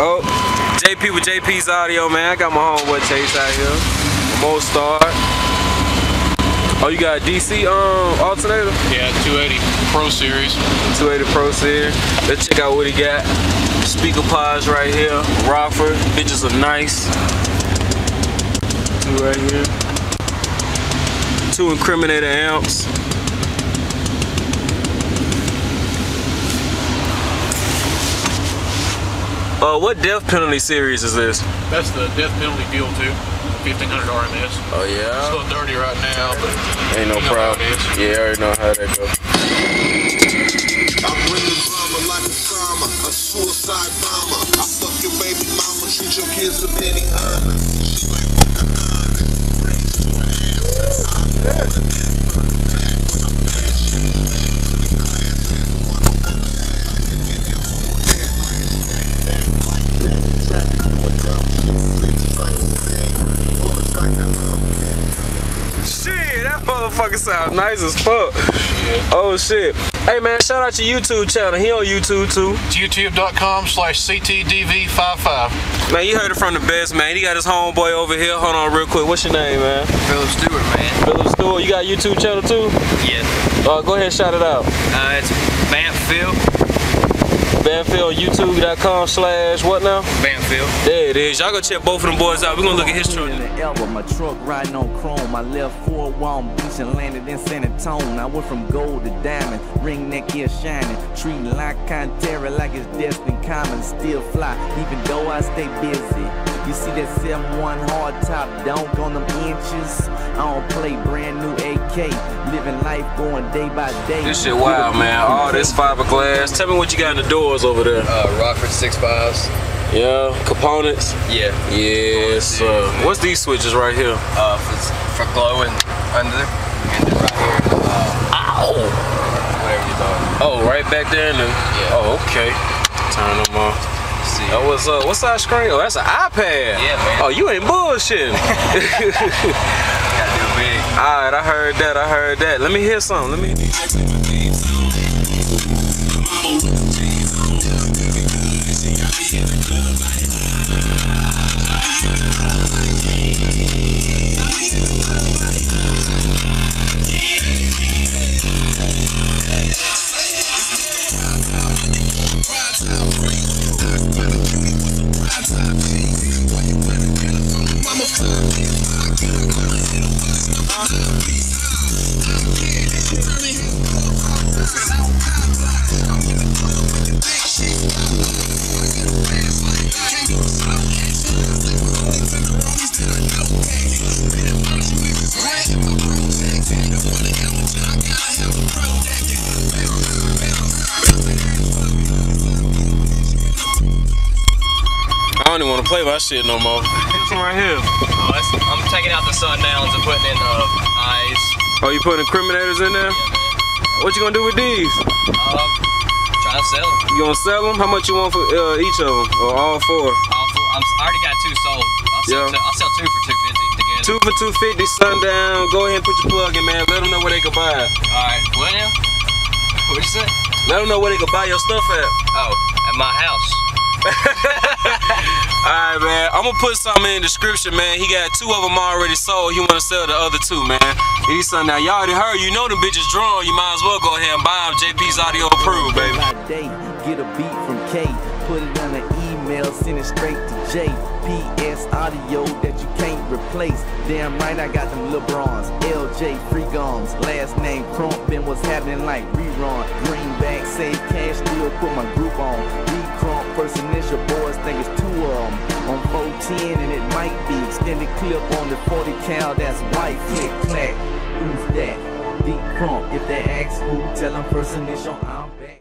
Oh, JP with JP's Audio, man. I got my homeboy Chase out here. Most Star. Oh, you got a DC alternator? Yeah, 280 Pro Series. 280 Pro Series. Let's check out what he got. Speaker pods right here. Rockford. Bitches are nice. Two right here. 2 Incriminator amps. What death penalty series is this? That's the death penalty deal too. 1500 RMS. Oh yeah. It's a little dirty right now, but ain't no problem. Yeah, I already know how that goes. I bring the drama like a trauma, a suicide bomber. I fuck your baby mama, treat your kids with any honor. She like shit, that motherfucker sound nice as fuck. Yeah. Oh shit. Hey man, shout out your YouTube channel. He on YouTube too. It's youtube.com/CTDV55. Man, you heard it from the best, man. He got his homeboy over here. Hold on real quick. What's your name, man? Philip Stewart, man. Philip Stewart. You got a YouTube channel too? Yes. Go ahead and shout it out. It's Banfield. Banfield, youtube.com/what now? Banfield. There it is. Y'all go check both of them boys out. We're gonna look at his truck. My truck riding on chrome. I left Fort Walton Beach and landed in San Antonio. I went from gold to diamond, ring neck here shining, treating like Contera like it's destined common. Still fly, even though I stay busy. You see that 7-1 hard top dunk on them inches. I don't play brand new AK, living life going day by day. This shit wild, man. All this fiberglass. Tell me what you got in the doors over there. Rockford 6.5s. Yeah, components. Yeah. Yes. What's these switches right here? For glowing under, and then right here. Ow! Whatever you thought. Oh, right back there in the. Yeah. Oh, okay. Turn them on. See. Oh, what's up? What's that screen? Oh, that's an iPad. Yeah, man. Oh, you ain't bullshitting. Gotta do big. Alright, I heard that. I heard that. Let me hear something. Let me. I don't even want to play my shit no more. This one right here. I'm taking out the Sundowns and putting in eyes. Oh, you putting incriminators in there? Yeah, man. What you gonna do with these? Trying to sell them. You gonna sell them? How much you want for each of them? Or all 4? I already got 2 sold. I'll sell 2 for $250 together. 2 for $250, Sundown. Go ahead and put your plug in, man. Let them know where they can buy it. Alright, what now? What'd you say? Let them know where they can buy your stuff at. Oh, at my house. Alright, man. I'm gonna put something in the description, man. He got 2 of them already sold. He wanna sell the other 2, man. He's something now. Y'all already heard. You know them bitches drawn. You might as well go ahead and buy them. JP's Audio approved, baby. Get a beat from K, put it on an email, send it straight to JP's Audio that you can't replace. Damn right, I got them LeBrons, LJ free gums, last name Crump, and what's happening like rerun. Greenback, save cash, still put my group on. Crump, first initial boys think it's 2 of them. On 410 and it might be extended clip on the 40 cal. That's white click clack. Who's that? Deep Crump. If they ask who, tell them first initial. I'm back.